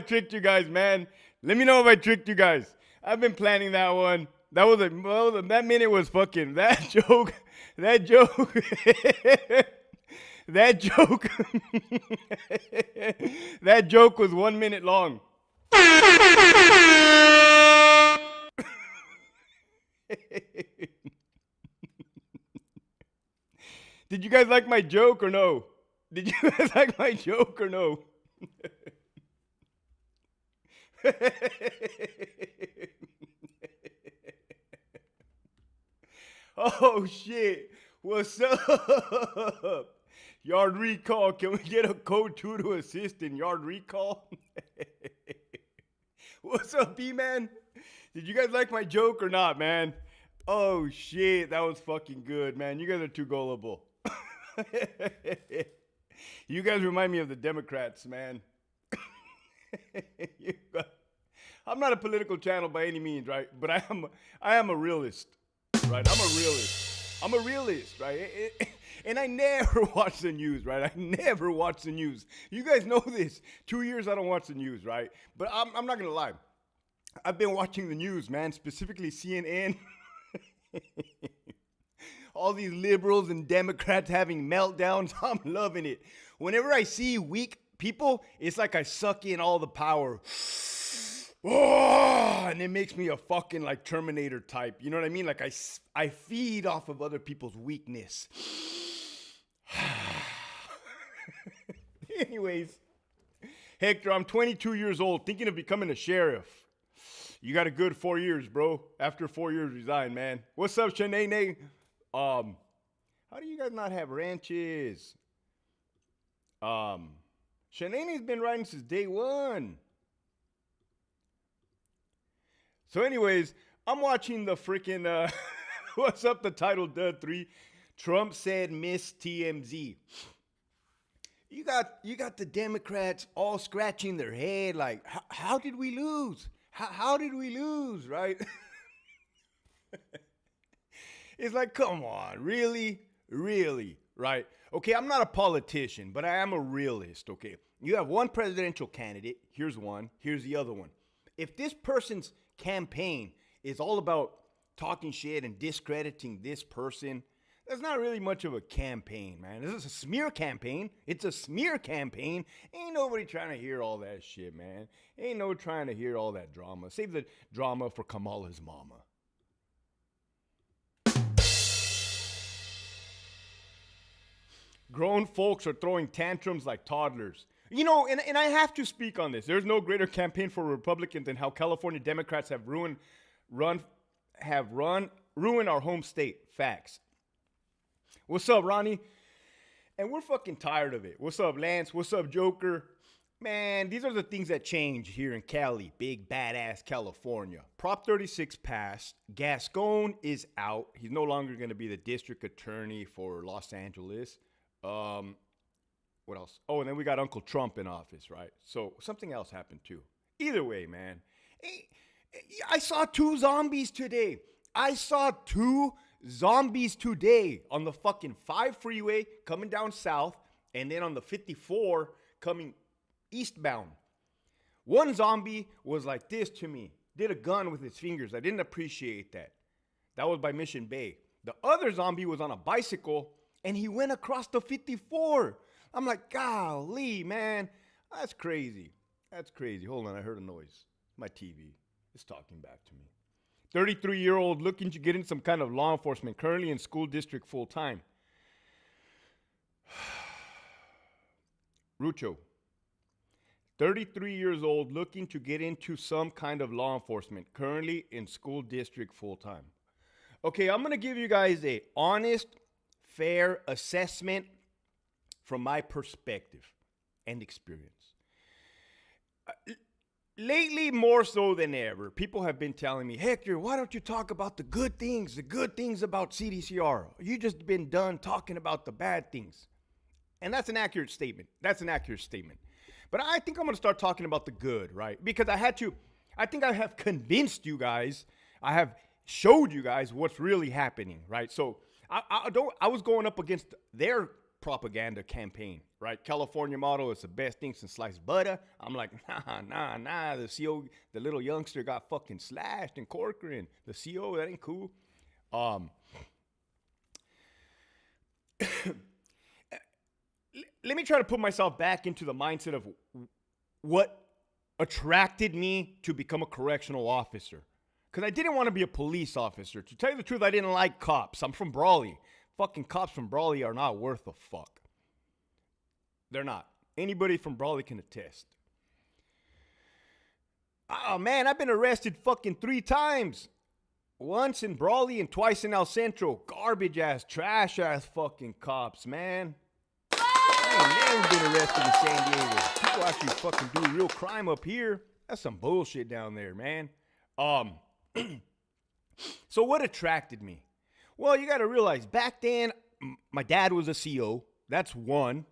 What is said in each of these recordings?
I tricked you guys, man. Let me know if I tricked you guys. I've been planning that one. That minute was fucking, that joke, that joke, that joke, that joke was 1 minute long. Did you guys like my joke or no? Did you guys like my joke or no? Oh shit. What's up? Yard recall. Can we get a code 2 to assist in yard recall? What's up, B-Man? Did you guys like my joke or not, man? Oh shit, that was fucking good, man. You guys are too gullible. You guys remind me of the Democrats, man. I'm not a political channel by any means, right? But I am a realist, right? I'm a realist, right? And I never watch the news, right? I never watch the news. You guys know this. 2 years I don't watch the news, right? But I'm not gonna lie. I've been watching the news, man, specifically CNN. All these liberals and Democrats having meltdowns. I'm loving it. Whenever I see weak people, it's like I suck in all the power. Oh, and it makes me a fucking like Terminator type. You know what I mean? Like I feed off of other people's weakness. Anyways, Hector, I'm 22 years old, thinking of becoming a sheriff. You got a good 4 years, bro. After 4 years, resign, man. What's up, Shanae? How do you guys not have ranches? Shanae's been riding since day one. So anyways, I'm watching the freaking, what's up, the title Dud 3. Trump said miss TMZ. You got the Democrats all scratching their head like, how did we lose? How did we lose, right? It's like, come on, really? Really, right? Okay, I'm not a politician, but I am a realist, okay? You have one presidential candidate. Here's one. Here's the other one. If this person's campaign is all about talking shit and discrediting this person, that's not really much of a campaign, man. This is a smear campaign. It's a smear campaign. Ain't nobody trying to hear all that shit, man. Ain't no trying to hear all that drama. Save the drama for Kamala's mama. Grown folks are throwing tantrums like toddlers. You know, and I have to speak on this. There's no greater campaign for Republicans than how California Democrats have ruined our home state. Facts. What's up, Ronnie? And we're fucking tired of it. What's up, Lance? What's up, Joker? Man, these are the things that change here in Cali. Big, badass California. Prop 36 passed. Gascon is out. He's no longer going to be the district attorney for Los Angeles. What else? Oh, and then we got Uncle Trump in office, right? So something else happened too. Either way, man. I saw 2 zombies today. I saw 2 zombies today on the fucking 5 freeway coming down south, and then on the 54 coming eastbound. One zombie was like this to me. Did a gun with his fingers. I didn't appreciate that. That was by Mission Bay. The other zombie was on a bicycle, and he went across the 54. I'm like, golly, man. That's crazy. That's crazy. Hold on, I heard a noise. My TV is talking back to me. 33-year-old looking to get in some kind of law enforcement, currently in school district full-time. Rucho. 33 years old looking to get into some kind of law enforcement, currently in school district full-time. Okay, I'm going to give you guys a honest, fair assessment from my perspective and experience. Lately, more so than ever, people have been telling me, Hector, why don't you talk about the good things about CDCR? You just been done talking about the bad things. And that's an accurate statement. But I think I'm going to start talking about the good, right? Because I think I have convinced you guys, I have showed you guys what's really happening, right? So I was going up against their propaganda campaign, right? California model is the best thing since sliced butter. I'm like, nah. The CO, the little youngster got fucking slashed in Corcoran. The CO, that ain't cool. Let me try to put myself back into the mindset of what attracted me to become a correctional officer. Because I didn't want to be a police officer. To tell you the truth, I didn't like cops. I'm from Brawley. Fucking cops from Brawley are not worth a fuck. They're not. Anybody from Brawley can attest. Oh, man, I've been arrested fucking 3 times. Once in Brawley and twice in El Centro. Garbage ass, trash ass fucking cops, man. I ain't never been arrested in San Diego. People actually fucking do real crime up here. That's some bullshit down there, man. So what attracted me? Well, you got to realize back then, my dad was a CO. That's one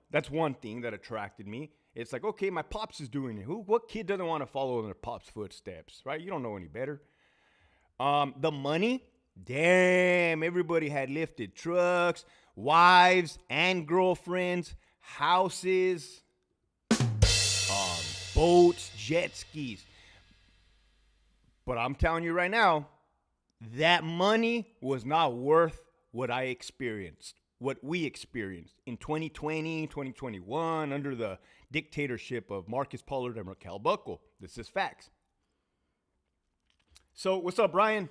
thing that attracted me. It's like, okay, my pops is doing it. What kid doesn't want to follow in their pop's footsteps, right? You don't know any better. The money, damn, everybody had lifted trucks, wives and girlfriends, houses, boats, jet skis. But I'm telling you right now, that money was not worth what I experienced, what we experienced in 2020, 2021, under the dictatorship of Marcus Pollard and Raquel Buckle. This is facts. So, what's up, Brian?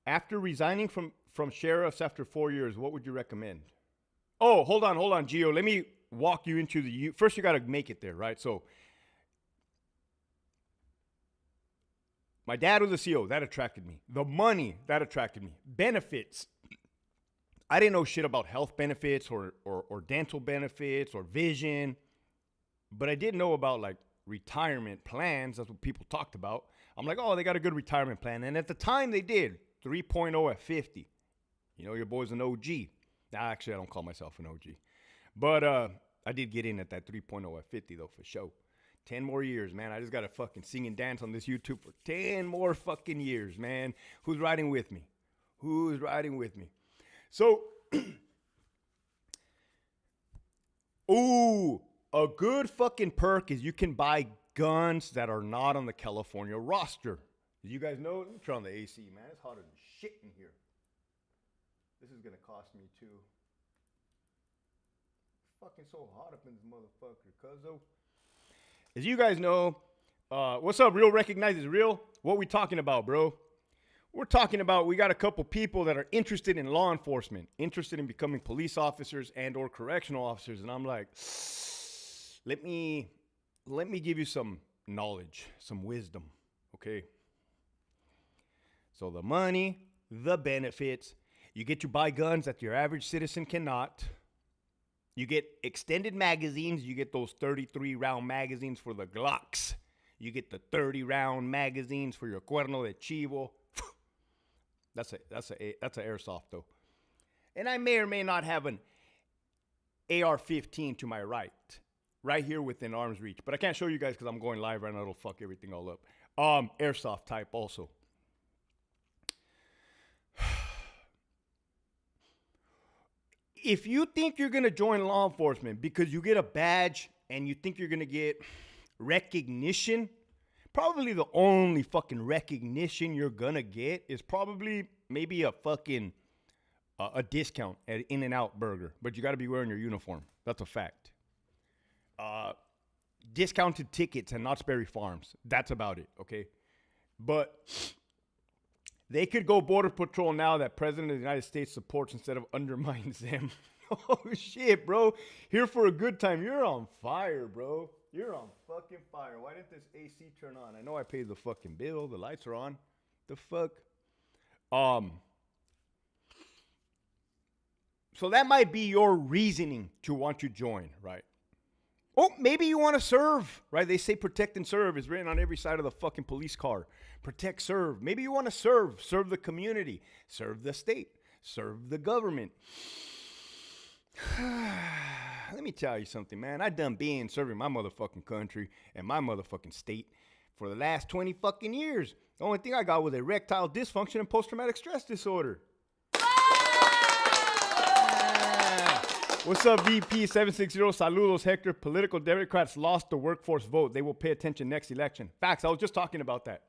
After resigning from sheriffs after 4 years, what would you recommend? Oh, hold on, Gio. Let me walk you into the... First, you got to make it there, right? So, my dad was a CO. That attracted me. The money, that attracted me. Benefits. I didn't know shit about health benefits or dental benefits or vision. But I did know about, like, retirement plans. That's what people talked about. I'm like, oh, they got a good retirement plan. And at the time, they did. 3.0 at 50. You know, your boy's an OG. Nah, actually, I don't call myself an OG. But I did get in at that 3.0 at 50, though, for sure. 10 more years, man. I just got to fucking sing and dance on this YouTube for 10 more fucking years, man. Who's riding with me? So, ooh, a good fucking perk is you can buy guns that are not on the California roster. Did you guys know? Let me turn on the AC, man. It's hotter than shit in here. This is going to cost me too. Fucking so hot up in this motherfucker, cuzzo. As you guys know, what's up, Real Recognizes Real? What we talking about, bro? We're talking about, we got a couple people that are interested in law enforcement, interested in becoming police officers and or correctional officers. And I'm like, let me give you some knowledge, some wisdom, okay? So the money, the benefits, you get to buy guns that your average citizen cannot. You get extended magazines. You get those 33-round magazines for the Glocks. You get the 30-round magazines for your Cuerno de Chivo. That's an airsoft, though. And I may or may not have an AR-15 to my right here within arm's reach. But I can't show you guys because I'm going live right now. It'll fuck everything all up. Airsoft type also. If you think you're going to join law enforcement because you get a badge and you think you're going to get recognition, probably the only fucking recognition you're going to get is probably maybe a fucking a discount at In-N-Out Burger. But you got to be wearing your uniform. That's a fact. Discounted tickets at Knott's Berry Farms. That's about it, okay? But they could go Border Patrol now that President of the United States supports instead of undermines them. Oh, shit, bro. Here for a good time. You're on fire, bro. You're on fucking fire. Why didn't this AC turn on? I know I paid the fucking bill. The lights are on. The fuck? So that might be your reasoning to want to join, right? Oh, maybe you want to serve, right? They say protect and serve is written on every side of the fucking police car. Protect, serve. Maybe you want to serve the community, serve the state, serve the government. Let me tell you something, man. I done been serving my motherfucking country and my motherfucking state for the last 20 fucking years. The only thing I got was erectile dysfunction and post-traumatic stress disorder. What's up, VP760? Saludos, Hector. Political Democrats lost the workforce vote. They will pay attention next election. Facts. I was just talking about that.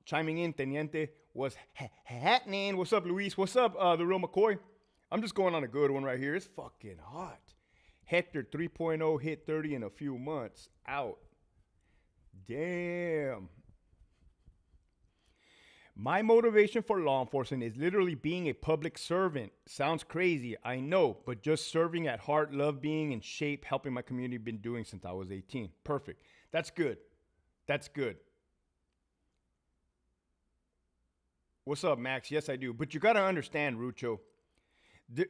Chiming in, Teniente. What's happening? What's up, Luis? What's up, the real McCoy? I'm just going on a good one right here. It's fucking hot. Hector 3.0 hit 30 in a few months. Out. Damn. My motivation for law enforcement is literally being a public servant. Sounds crazy, I know, but just serving at heart, love being in shape, helping my community, been doing since I was 18. Perfect. That's good. That's good. What's up, Max? Yes, I do. But you got to understand, Rucho,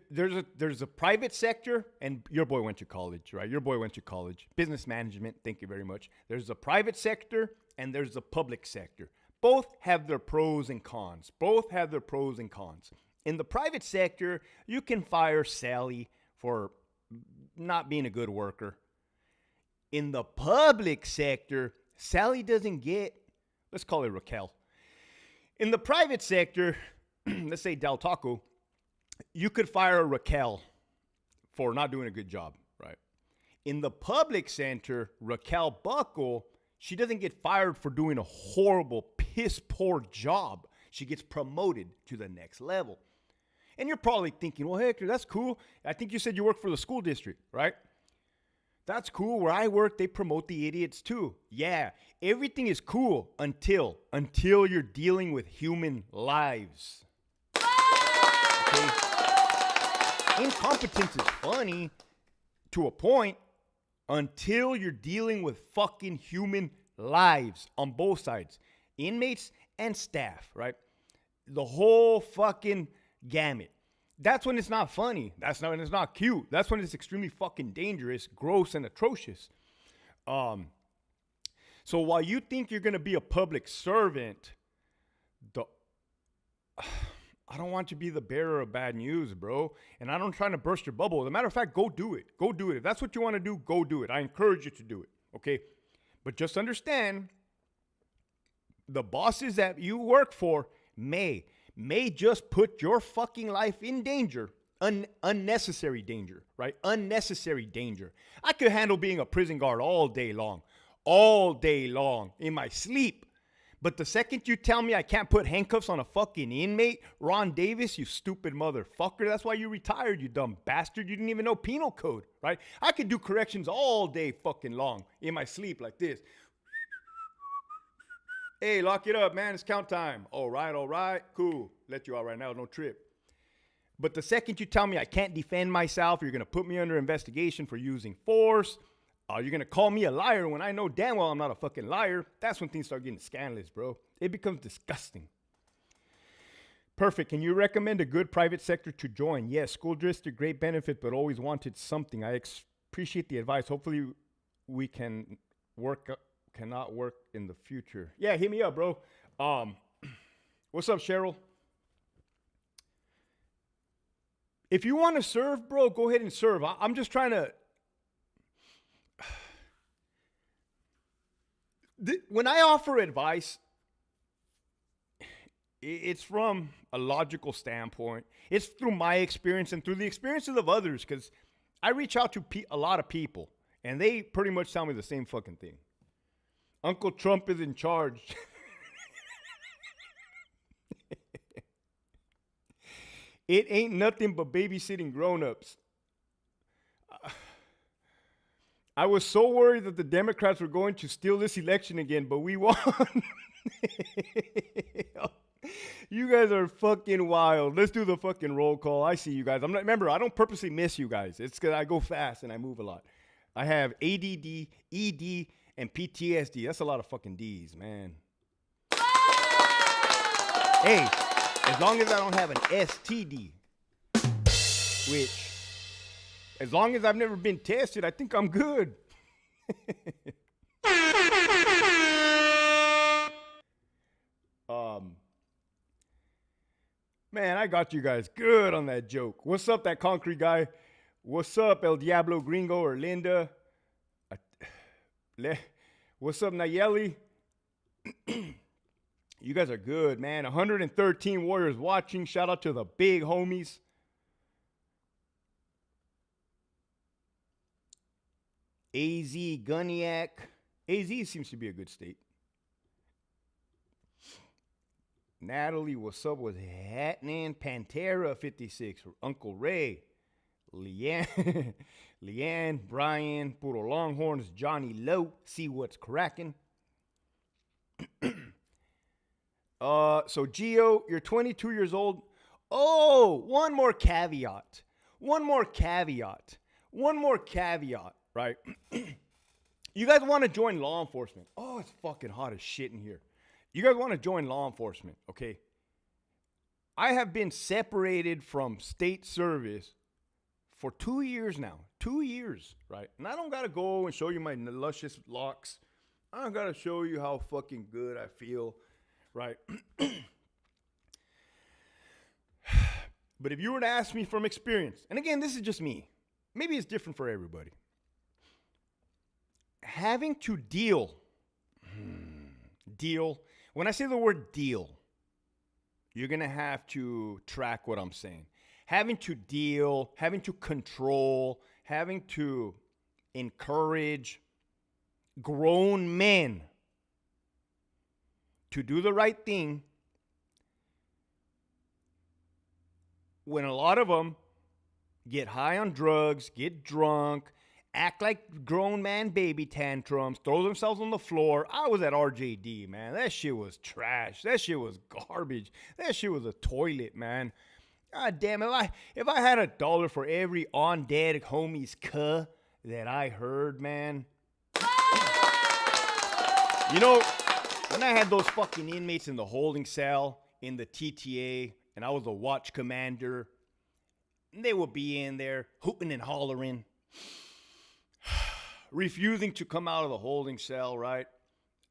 there's a private sector, and your boy went to college, right? Your boy went to college. Business management, thank you very much. There's a private sector, and there's a public sector. Both have their pros and cons. In the private sector, you can fire Sally for not being a good worker. In the public sector, Sally doesn't get, let's call her Raquel. In the private sector, let's say Del Taco, you could fire Raquel for not doing a good job, right? In the public sector, Raquel Buckle, she doesn't get fired for doing a horrible, piss-poor job. She gets promoted to the next level. And you're probably thinking, well, Hector, that's cool. I think you said you work for the school district, right? That's cool. Where I work, they promote the idiots too. Yeah, everything is cool until you're dealing with human lives. Okay? Incompetence is funny to a point until you're dealing with fucking human lives on both sides. Inmates and staff, right? The whole fucking gamut. That's when it's not funny. That's when it's not cute. That's when it's extremely fucking dangerous, gross, and atrocious. So while you think you're going to be a public servant, I don't want you to be the bearer of bad news, bro. And I don't try to burst your bubble. As a matter of fact, go do it. Go do it. If that's what you want to do, go do it. I encourage you to do it, okay? But just understand, the bosses that you work for may just put your fucking life in danger. Unnecessary danger, right? Unnecessary danger. I could handle being a prison guard all day long in my sleep. But the second you tell me I can't put handcuffs on a fucking inmate, Ron Davis, you stupid motherfucker, that's why you retired, you dumb bastard. You didn't even know penal code, right? I could do corrections all day fucking long in my sleep like this. Hey, lock it up, man. It's count time. All right. Cool. Let you out right now. No trip. But the second you tell me I can't defend myself, you're going to put me under investigation for using force. You're going to call me a liar when I know damn well I'm not a fucking liar. That's when things start getting scandalous, bro. It becomes disgusting. Perfect. Can you recommend a good private sector to join? Yes, school district, great benefit, but always wanted something. I appreciate the advice. Hopefully we can cannot work in the future. Yeah, hit me up, bro. What's up, Cheryl? If you want to serve, bro, go ahead and serve. I'm just trying to... When I offer advice, it's from a logical standpoint. It's through my experience and through the experiences of others, because I reach out to a lot of people, and they pretty much tell me the same fucking thing. Uncle Trump is in charge. It ain't nothing but babysitting grown-ups. I was so worried that the Democrats were going to steal this election again, but we won. You guys are fucking wild. Let's do the fucking roll call. I see you guys. Remember, I don't purposely miss you guys. It's because I go fast and I move a lot. I have ADD, ED, and PTSD. That's a lot of fucking D's, man. Hey, as long as I don't have an STD, which... as long as I've never been tested, I think I'm good. Man, I got you guys good on that joke. What's up, that concrete guy? What's up, El Diablo Gringo or Linda? What's up, Nayeli? You guys are good, man. 113 warriors watching. Shout out to the big homies. AZ, Gunniac. AZ seems to be a good state. Natalie, what's up? What's happening? Pantera 56. Uncle Ray. Leanne. Leanne. Brian. Puro Longhorns. Johnny Lowe. See what's cracking. So Gio, you're 22 years old. Oh, one more caveat, right? You guys want to join law enforcement. Oh, it's fucking hot as shit in here. You guys want to join law enforcement, okay? I have been separated from state service for 2 years now. 2 years, right? And I don't got to go and show you my luscious locks. I don't got to show you how fucking good I feel, right? But if you were to ask me from experience, and again, this is just me. Maybe it's different for everybody. Having to deal. When I say the word deal, you're going to have to track what I'm saying. Having to deal, having to control, having to encourage grown men to do the right thing when a lot of them get high on drugs, get drunk, act like grown man baby tantrums, throw themselves on the floor. I was at RJD, man. That shit was trash. That shit was garbage. That shit was a toilet, man. God damn it. If I had $1 for every on dead homie's cuh that I heard, man. You know, when I had those fucking inmates in the holding cell in the TTA, and I was a watch commander, and they would be in there hooting and hollering, refusing to come out of the holding cell, right?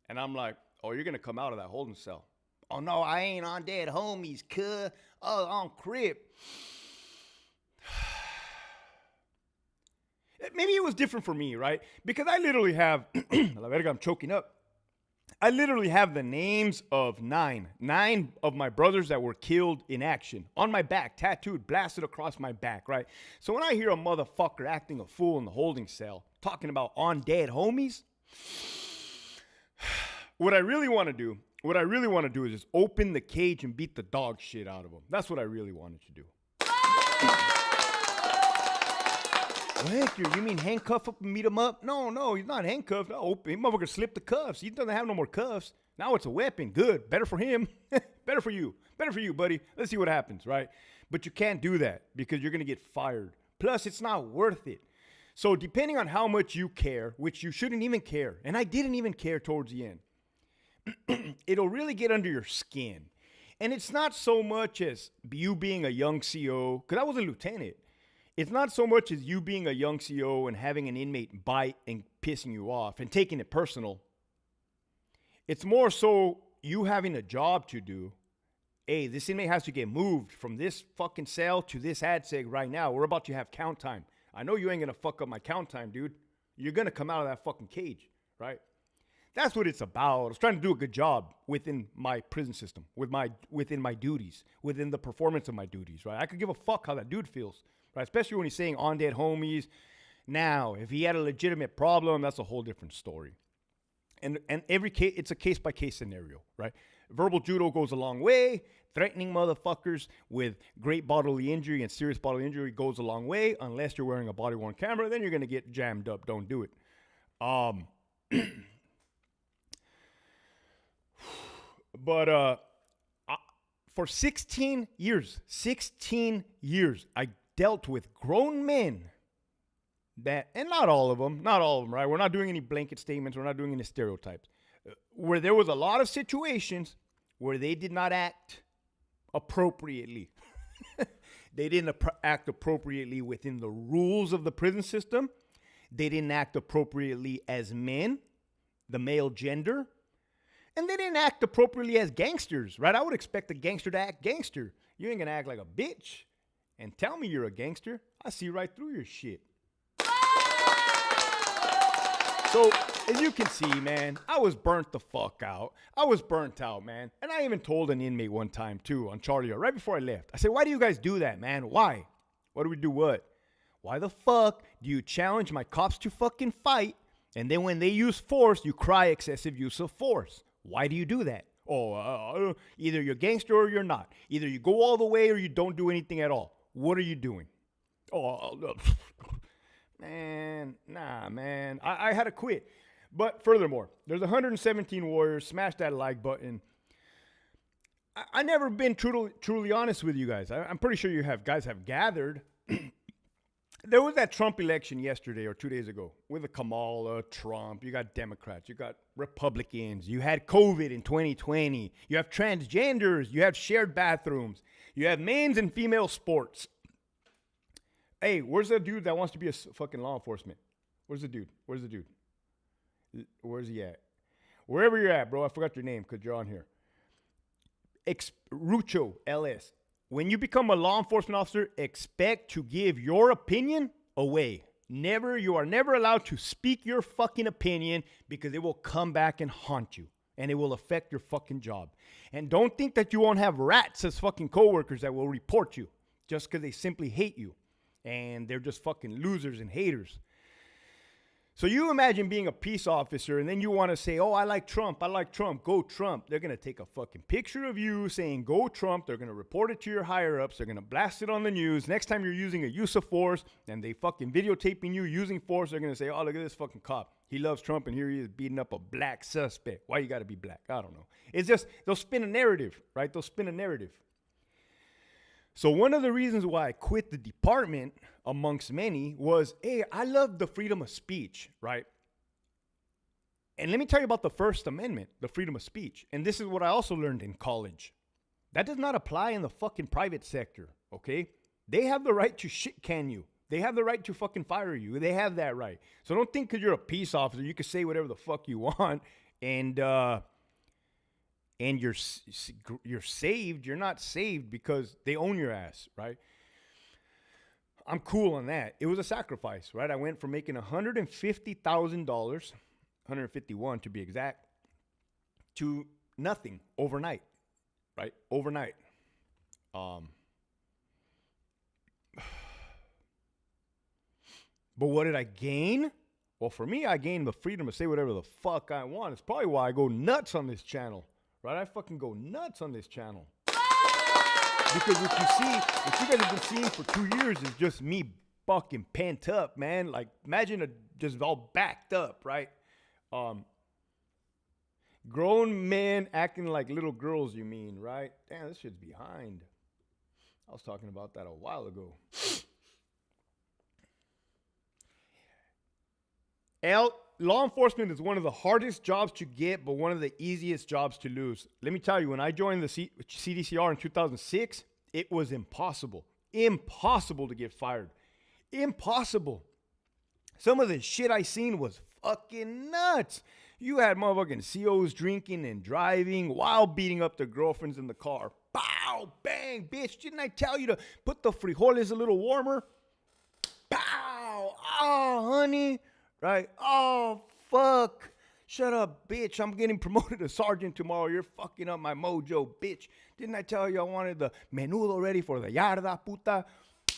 And I'm like, oh, you're going to come out of that holding cell. Oh, no, I ain't on dead homies, cuh. Oh, on crip. Maybe it was different for me, right? Because I literally have, I'm choking up. I literally have the names of nine of my brothers that were killed in action on my back, tattooed, blasted across my back, right? So when I hear a motherfucker acting a fool in the holding cell, talking about on dead homies, what I really want to do is just open the cage and beat the dog shit out of them. That's what I really wanted to do. What? You mean handcuff up and meet him up? No, he's not handcuffed. He motherfucker slipped the cuffs. He doesn't have no more cuffs. Now it's a weapon. Good. Better for him. Better for you. Better for you, buddy. Let's see what happens, right? But you can't do that because you're going to get fired. Plus, it's not worth it. So depending on how much you care, which you shouldn't even care, and I didn't even care towards the end, it'll really get under your skin. And it's not so much as you being a young CO, because I was a lieutenant. It's not so much as you being a young CO and having an inmate bite and pissing you off and taking it personal. It's more so you having a job to do. Hey, this inmate has to get moved from this fucking cell to this ad seg right now. We're about to have count time. I know you ain't going to fuck up my count time, dude. You're going to come out of that fucking cage, right? That's what it's about. I was trying to do a good job within my prison system, within my duties, within the performance of my duties, right? I could give a fuck how that dude feels. Right, especially when he's saying on dead homies. Now, if he had a legitimate problem, that's a whole different story. And every case, it's a case-by-case scenario, right? Verbal judo goes a long way. Threatening motherfuckers with great bodily injury and serious bodily injury goes a long way. Unless you're wearing a body-worn camera, then you're going to get jammed up. Don't do it. But for 16 years, I dealt with grown men that, and not all of them, right? We're not doing any blanket statements. We're not doing any stereotypes. Where there was a lot of situations where they did not act appropriately. They didn't act appropriately within the rules of the prison system. They didn't act appropriately as men, the male gender. And they didn't act appropriately as gangsters, right? I would expect a gangster to act gangster. You ain't gonna act like a bitch and tell me you're a gangster. I see right through your shit. So, as you can see, man, I was burnt the fuck out. I was burnt out, man. And I even told an inmate one time, too, on Charlie, right before I left. I said, why do you guys do that, man? Why? Why do we do what? Why the fuck do you challenge my cops to fucking fight, and then when they use force, you cry excessive use of force? Why do you do that? Oh, either you're a gangster or you're not. Either you go all the way or you don't do anything at all. What are you doing? Oh, man, nah, man. I had to quit. But furthermore, there's 117 warriors. Smash that like button. I never been truly honest with you guys. I'm pretty sure you guys have gathered. There was that Trump election yesterday or 2 days ago with the Kamala, Trump. You got Democrats. You got Republicans. You had COVID in 2020. You have transgenders. You have shared bathrooms. You have men's and female sports. Hey, where's the dude that wants to be a fucking law enforcement? Where's the dude? Where's he at? Wherever you're at, bro. I forgot your name because you're on here. Rucho, LS. When you become a law enforcement officer, expect to give your opinion away. You are never allowed to speak your fucking opinion because it will come back and haunt you. And it will affect your fucking job. And don't think that you won't have rats as fucking coworkers that will report you just because they simply hate you. And they're just fucking losers and haters. So you imagine being a peace officer and then you want to say, oh, I like Trump, go Trump. They're going to take a fucking picture of you saying go Trump. They're going to report it to your higher ups. They're going to blast it on the news. Next time you're using a use of force and they fucking videotaping you using force, they're going to say, oh, look at this fucking cop. He loves Trump and here he is beating up a black suspect. Why you got to be black? I don't know. It's just, they'll spin a narrative, right? So one of the reasons why I quit the department, amongst many, was, hey, I love the freedom of speech, right? And let me tell you about the First Amendment, the freedom of speech. And this is what I also learned in college. That does not apply in the fucking private sector, okay? They have the right to shit can you. They have the right to fucking fire you. They have that right. So don't think because you're a peace officer, you can say whatever the fuck you want and you're saved. You're not saved because they own your ass, right? I'm cool on that. It was a sacrifice, right? I went from making $150,000, 151 to be exact, to nothing overnight, right? Overnight. But what did I gain? Well, for me, I gained the freedom to say whatever the fuck I want. It's probably why I go nuts on this channel, right? I fucking go nuts on this channel. Because what you guys have been seeing for 2 years is just me fucking pent up, man. Like, imagine just all backed up, right? Grown men acting like little girls, you mean, right? Damn, this shit's behind. I was talking about that a while ago. Law enforcement is one of the hardest jobs to get, but one of the easiest jobs to lose. Let me tell you, when I joined the CDCR in 2006, it was impossible. Impossible to get fired. Impossible. Some of the shit I seen was fucking nuts. You had motherfucking COs drinking and driving while beating up their girlfriends in the car. Pow, bang, bitch. Didn't I tell you to put the frijoles a little warmer? Pow, oh, honey. Right? Oh, fuck. Shut up, bitch. I'm getting promoted to sergeant tomorrow. You're fucking up my mojo, bitch. Didn't I tell you I wanted the menudo ready for the yarda, puta?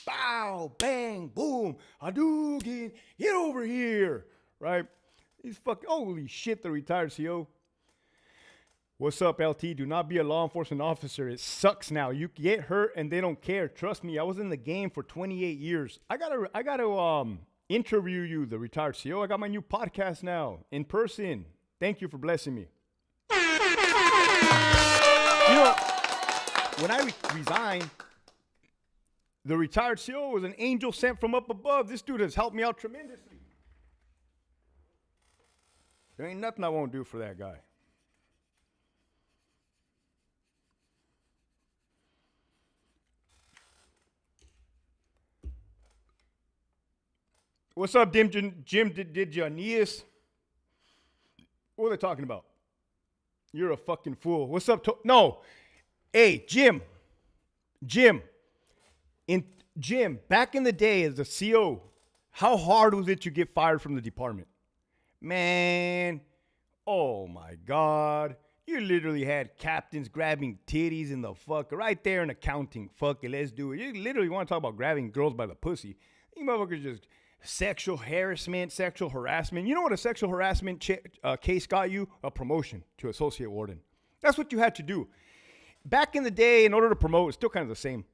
Bow, bang, boom. Hadouken. Get over here. Right? He's fucking, holy shit, the retired CO. What's up, LT? Do not be a law enforcement officer. It sucks now. You get hurt and they don't care. Trust me, I was in the game for 28 years. I gotta interview you, the retired CO. I got my new podcast now in person. Thank you for blessing me. You know, when I resigned, the retired CO was an angel sent from up above. This dude has helped me out tremendously. There ain't nothing I won't do for that guy. What's up, Jim Janius? What are they talking about? You're a fucking fool. What's up? No. Hey, Jim, back in the day as a CO, how hard was it to get fired from the department? Man, oh my God. You literally had captains grabbing titties in the fuck right there in accounting. Fuck it, let's do it. You literally want to talk about grabbing girls by the pussy. You motherfuckers just sexual harassment. You know what a sexual harassment case got you? A promotion to associate warden. That's what you had to do. Back in the day, in order to promote, it's still kind of the same.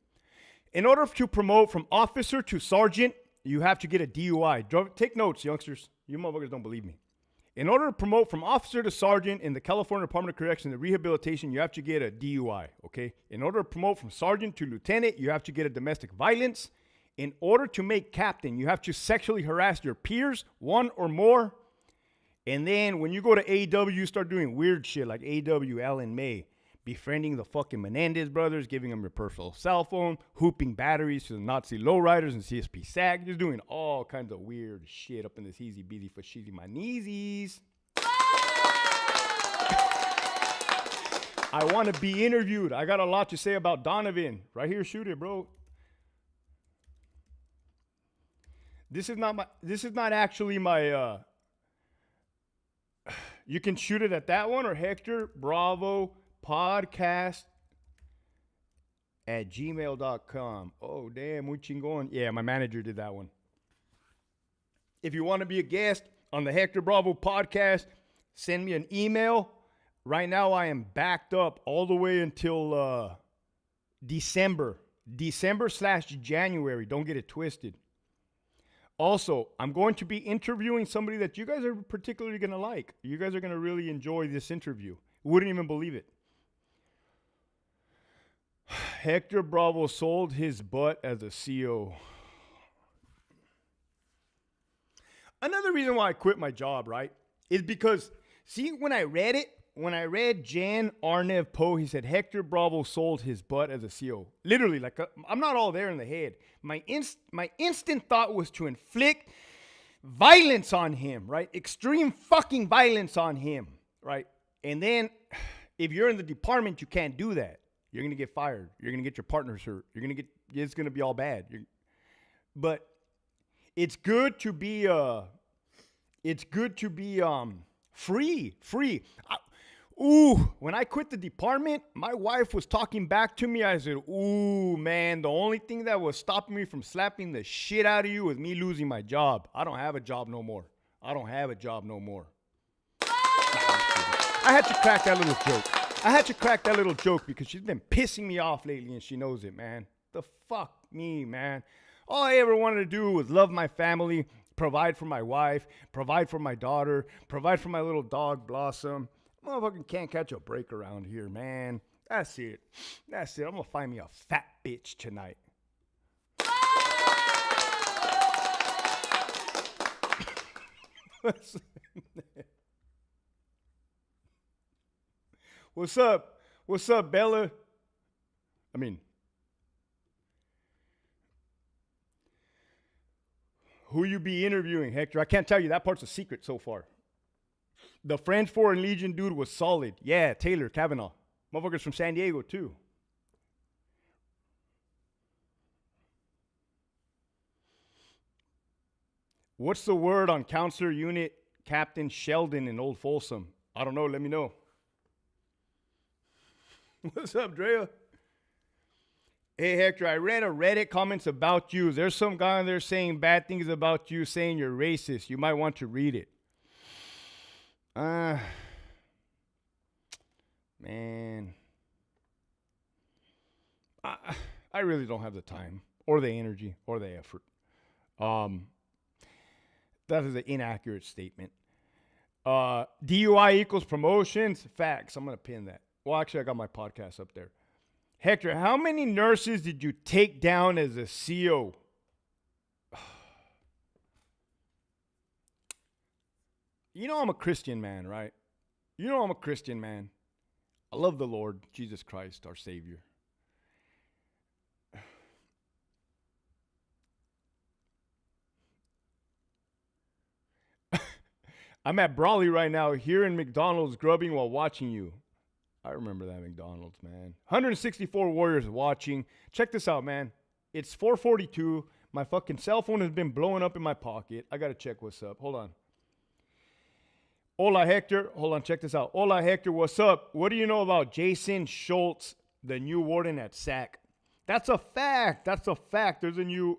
In order to promote from officer to sergeant, you have to get a DUI. Take notes, youngsters. You motherfuckers don't believe me. In order to promote from officer to sergeant in the California Department of Corrections and Rehabilitation, you have to get a DUI, okay? In order to promote from sergeant to lieutenant, you have to get a domestic violence. In order to make captain, you have to sexually harass your peers, one or more. And then when you go to AW, you start doing weird shit like AW Alan May, befriending the fucking Menendez brothers, giving them your personal cell phone, hooping batteries to the Nazi lowriders and CSP SAG, just doing all kinds of weird shit up in this easy beasy for sheezy my kneesies. I want to be interviewed. I got a lot to say about Donovan. Right here, shoot it, bro. This is not actually my, you can shoot it at that one or Hector Bravo podcast at gmail.com. Oh, damn, muy chingón. Yeah, my manager did that one. If you want to be a guest on the Hector Bravo podcast, send me an email. Right now, I am backed up all the way until December/January. Don't get it twisted. Also, I'm going to be interviewing somebody that you guys are particularly going to like. You guys are going to really enjoy this interview. Wouldn't even believe it. Hector Bravo sold his butt as a CO. Another reason why I quit my job, right, is because, see, when I read Jan Arnev Poe, he said Hector Bravo sold his butt as a CO. Literally, like, I'm not all there in the head. My instant thought was to inflict violence on him, right? Extreme fucking violence on him, right? And then, if you're in the department, you can't do that. You're going to get fired. You're going to get your partners hurt. It's going to be all bad. But it's good to be free. When I quit the department, my wife was talking back to me. I said, ooh, man, the only thing that was stopping me from slapping the shit out of you was me losing my job. I don't have a job no more. I had to crack that little joke. Because she's been pissing me off lately and she knows it, man. The fuck me, man. All I ever wanted to do was love my family, provide for my wife, provide for my daughter, provide for my little dog, Blossom. Motherfucking can't catch a break around here, man. That's it. I'm gonna find me a fat bitch tonight. What's up? What's up, Bella? I mean, who you be interviewing, Hector? I can't tell you. That part's a secret so far. The French Foreign Legion dude was solid. Yeah, Taylor Kavanaugh. Motherfuckers from San Diego, too. What's the word on Counselor Unit Captain Sheldon in Old Folsom? I don't know. Let me know. What's up, Drea? Hey, Hector, I read a Reddit comments about you. There's some guy on there saying bad things about you, saying you're racist. You might want to read it. Man. I really don't have the time or the energy or the effort. That is an inaccurate statement. DUI equals promotions. Facts. I'm going to pin that. Well, actually, I got my podcast up there. Hector, how many nurses did you take down as a CO? You know I'm a Christian man, right? You know I'm a Christian man. I love the Lord, Jesus Christ, our Savior. I'm at Brawley right now, here in McDonald's, grubbing while watching you. I remember that McDonald's, man. 164 warriors watching. Check this out, man. It's 4:42. My fucking cell phone has been blowing up in my pocket. I got to check what's up. Hold on. Hola, Hector. Hold on, check this out. Hola, Hector. What's up? What do you know about Jason Schultz, the new warden at SAC? That's a fact. There's a new...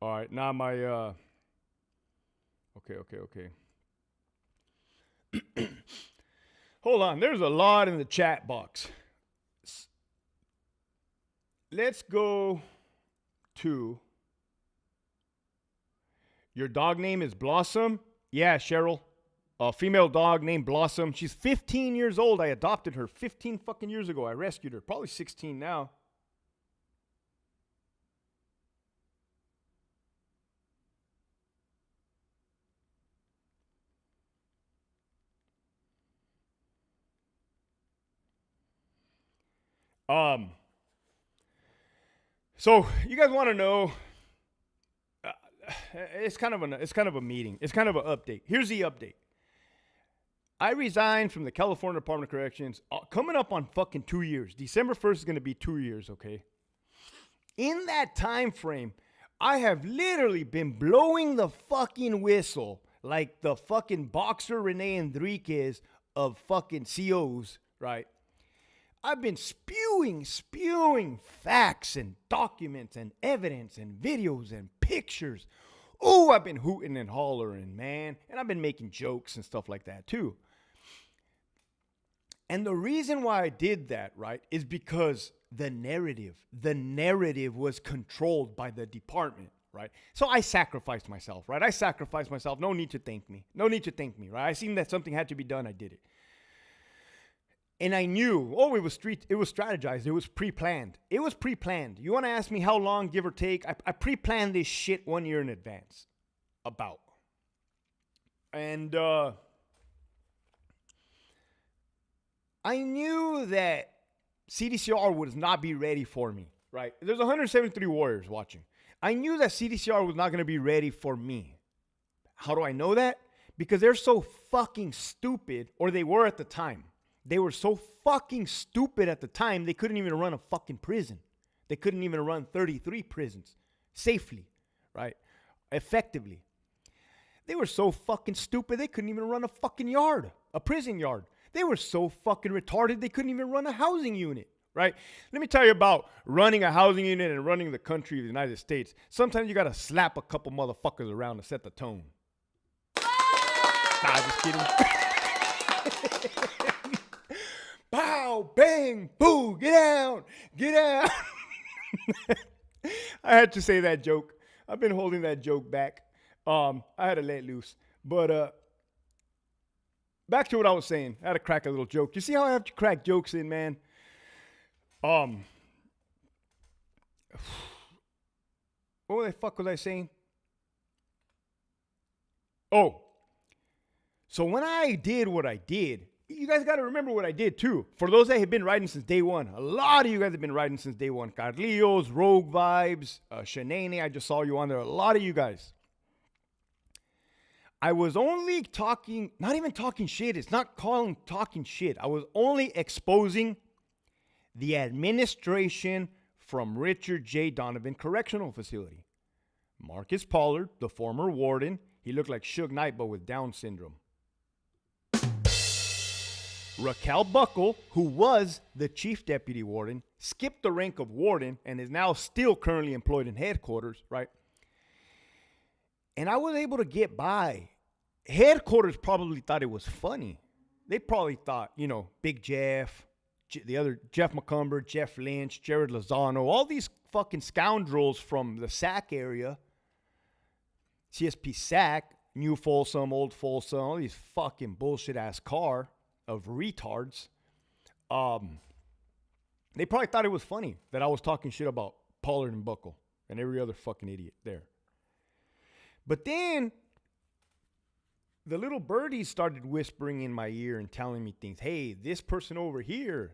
All right, now my okay. Hold on, there's a lot in the chat box. Let's go to your dog name is Blossom? Yeah, Cheryl. A female dog named Blossom. She's 15 years old. I adopted her 15 fucking years ago. I rescued her. Probably 16 now. So you guys want to know? It's kind of a meeting. It's kind of an update. Here's the update. I resigned from the California Department of Corrections coming up on fucking 2 years. December 1st is going to be 2 years, okay? In that time frame, I have literally been blowing the fucking whistle like the fucking boxer Rene Enriquez of fucking COs, right? I've been spewing facts and documents and evidence and videos and pictures. Oh, I've been hooting and hollering, man. And I've been making jokes and stuff like that too. And the reason why I did that, right, is because the narrative was controlled by the department, right? So I sacrificed myself, right? No need to thank me, right? I seen that something had to be done. I did it. And I knew, it was strategized. It was pre-planned. You want to ask me how long, give or take? I pre-planned this shit 1 year in advance. About. And I knew that CDCR would not be ready for me, right? There's 173 warriors watching. I knew that CDCR was not going to be ready for me. How do I know that? Because they're so fucking stupid, or they were at the time. They were so fucking stupid at the time, they couldn't even run a fucking prison. They couldn't even run 33 prisons safely, right? Effectively. They were so fucking stupid, they couldn't even run a fucking yard, a prison yard. They were so fucking retarded, they couldn't even run a housing unit, right? Let me tell you about running a housing unit and running the country of the United States. Sometimes you got to slap a couple motherfuckers around to set the tone. Nah, just kidding. Pow, bang, boo, get out. I had to say that joke. I've been holding that joke back. I had to let it loose. But back to what I was saying. I had to crack a little joke. You see how I have to crack jokes in, man? What the fuck was I saying? Oh. So when I did what I did, you guys got to remember what I did too. For those that have been riding since day one, a lot of you guys have been riding since day one. Carlillos, Rogue Vibes, Shenane, I just saw you on there. A lot of you guys. I was only talking, not even talking shit. It's not calling talking shit. I was only exposing the administration from Richard J. Donovan Correctional Facility. Marcus Pollard, the former warden, he looked like Suge Knight but with Down syndrome. Raquel Buckle, who was the chief deputy warden, skipped the rank of warden and is now still currently employed in headquarters, right? And I was able to get by. Headquarters probably thought it was funny. They probably thought, Big Jeff, the other Jeff McCumber, Jeff Lynch, Jared Lozano, all these fucking scoundrels from the SAC area, CSP SAC, New Folsom, Old Folsom, all these fucking bullshit ass car of retards. They probably thought it was funny that I was talking shit about Pollard and Buckle and every other fucking idiot there. But then the little birdies started whispering in my ear and telling me things. Hey, this person over here,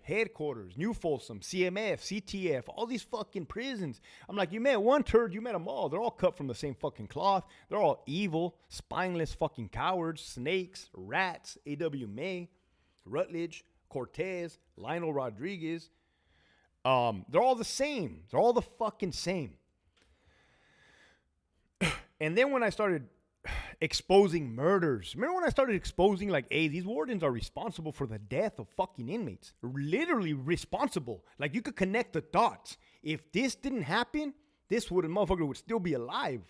headquarters, New Folsom, CMF, CTF, all these fucking prisons. I'm like, you met one turd, you met them all. They're all cut from the same fucking cloth. They're all evil, spineless fucking cowards, snakes, rats, A.W. May, Rutledge, Cortez, Lionel Rodriguez. They're all the same. They're all the fucking same. And then when I started exposing murders. Remember when I started exposing like, hey, these wardens are responsible for the death of fucking inmates. Literally responsible. Like you could connect the dots. If this didn't happen, this motherfucker would still be alive.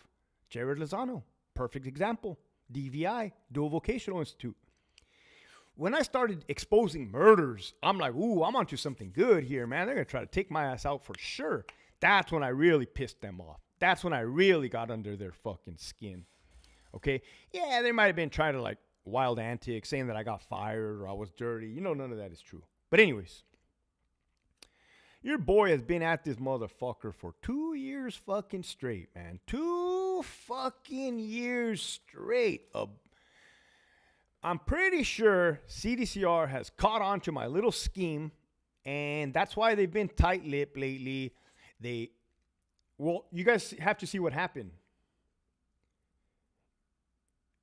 Jared Lozano, perfect example. DVI, Dual Vocational Institute. When I started exposing murders, I'm like, ooh, I'm onto something good here, man. They're going to try to take my ass out for sure. That's when I really pissed them off. That's when I really got under their fucking skin. Okay? Yeah, they might have been trying to like wild antics, saying that I got fired or I was dirty. You know, none of that is true. But anyways, your boy has been at this motherfucker for 2 years fucking straight, man. 2 fucking years straight. I'm pretty sure CDCR has caught on to my little scheme, and that's why they've been tight-lipped lately. Well, you guys have to see what happened.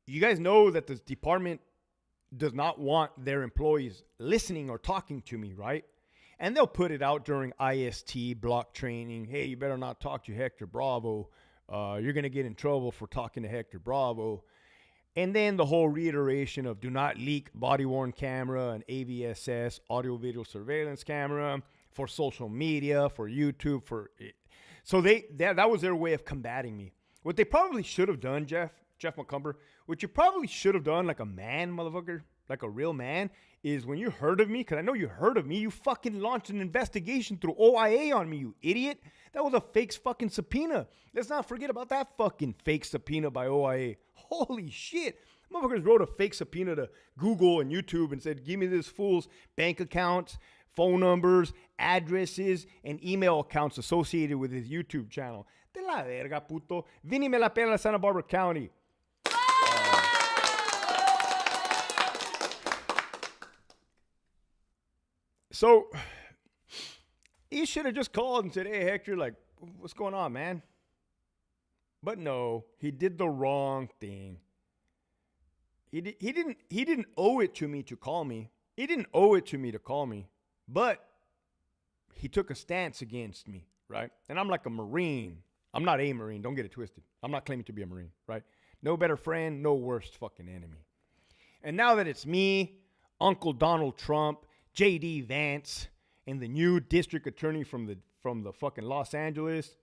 You guys know that the department does not want their employees listening or talking to me, right? And they'll put it out during IST block training. Hey, you better not talk to Hector Bravo. You're going to get in trouble for talking to Hector Bravo. And then the whole reiteration of do not leak body-worn camera and AVSS, audio-video surveillance camera, for social media, for YouTube, So that was their way of combating me. What they probably should have done, Jeff McCumber, what you probably should have done like a man, motherfucker, like a real man, is when you heard of me, because I know you heard of me, you fucking launched an investigation through OIA on me, you idiot. That was a fake fucking subpoena. Let's not forget about that fucking fake subpoena by OIA. Holy shit. Motherfuckers wrote a fake subpoena to Google and YouTube and said, give me this fool's bank accounts, phone numbers, addresses, and email accounts associated with his YouTube channel. De la verga, puto. Vini me la pela Santa Barbara County. So, he should have just called and said, hey, Hector, like, what's going on, man? But no, he did the wrong thing. He didn't owe it to me to call me. He didn't owe it to me to call me. But he took a stance against me, right? And I'm like a Marine. I'm not a Marine. Don't get it twisted. I'm not claiming to be a Marine, right? No better friend, no worst fucking enemy. And now that it's me, Uncle Donald Trump, J.D. Vance, and the new district attorney from the fucking Los Angeles,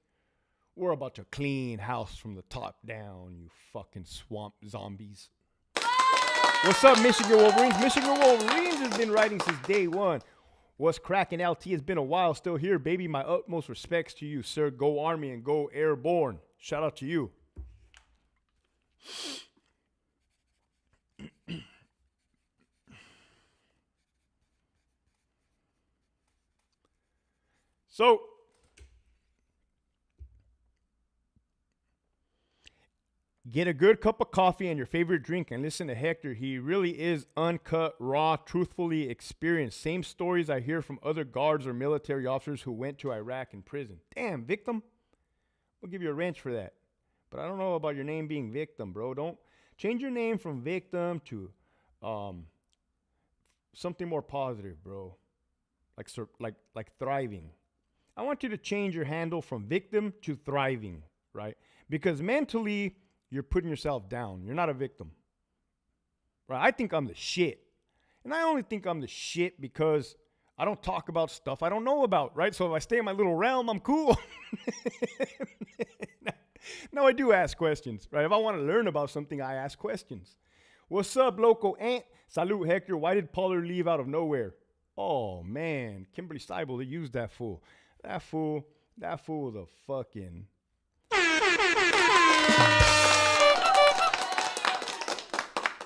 we're about to clean house from the top down, you fucking swamp zombies. What's up, Michigan Wolverines? Michigan Wolverines has been writing since day one. What's cracking, LT? It's been a while, still here, baby. My utmost respects to you, sir. Go Army and go Airborne. Shout out to you. So, get a good cup of coffee and your favorite drink and listen to Hector. He really is uncut, raw, truthfully experienced. Same stories I hear from other guards or military officers who went to Iraq in prison. Damn, victim. We'll give you a wrench for that. But I don't know about your name being victim, bro. Don't change your name from victim to something more positive, bro. Like thriving. I want you to change your handle from victim to thriving, right? Because mentally, you're putting yourself down. You're not a victim. Right? I think I'm the shit. And I only think I'm the shit because I don't talk about stuff I don't know about, right? So if I stay in my little realm, I'm cool. No, I do ask questions, right? If I want to learn about something, I ask questions. What's up, local ant? Salute, Hector. Why did Pollard leave out of nowhere? Oh, man. Kimberly Steibel, they used that fool. That fool was a fucking...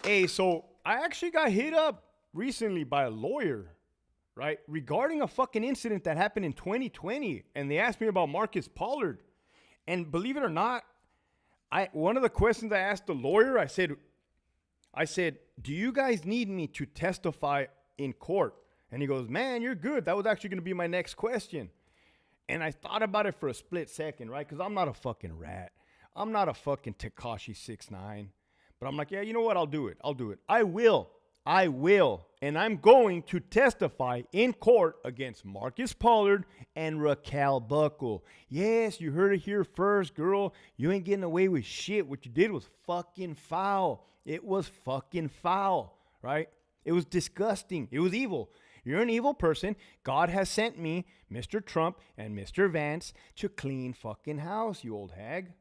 Hey, so I actually got hit up recently by a lawyer, right? Regarding a fucking incident that happened in 2020. And they asked me about Marcus Pollard. And believe it or not, one of the questions I asked the lawyer, I said, do you guys need me to testify in court? And he goes, man, you're good. That was actually going to be my next question. And I thought about it for a split second, right? Because I'm not a fucking rat. I'm not a fucking Tekashi 6ix9ine. But I'm like, yeah, you know what? I'll do it. I will. And I'm going to testify in court against Marcus Pollard and Raquel Buckle. Yes, you heard it here first, girl. You ain't getting away with shit. What you did was fucking foul. It was fucking foul, right? It was disgusting. It was evil. You're an evil person. God has sent me, Mr. Trump and Mr. Vance, to clean fucking house, you old hag.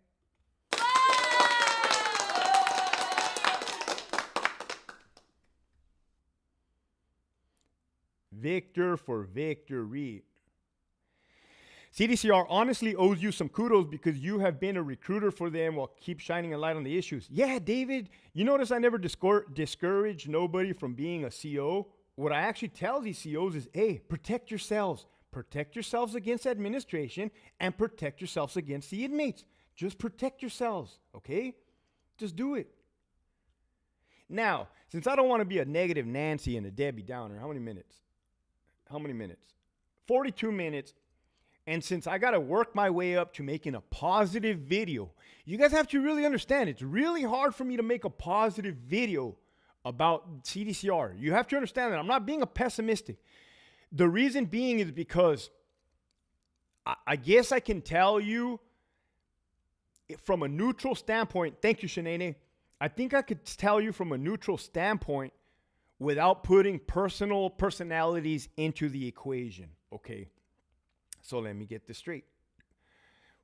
Victor for victory. CDCR honestly owes you some kudos because you have been a recruiter for them while keep shining a light on the issues. Yeah, David, you notice I never discourage nobody from being a CO. What I actually tell these COs is, hey, protect yourselves. Protect yourselves against administration and protect yourselves against the inmates. Just protect yourselves, okay? Just do it. Now, since I don't want to be a negative Nancy and a Debbie Downer, how many minutes? 42 minutes. And since I got to work my way up to making a positive video, you guys have to really understand it's really hard for me to make a positive video about CDCR. You have to understand that I'm not being a pessimistic. The reason being is because I guess I can tell you from a neutral standpoint. Thank you, Shanae. I think I could tell you from a neutral standpoint without putting personalities into the equation. Okay. So let me get this straight.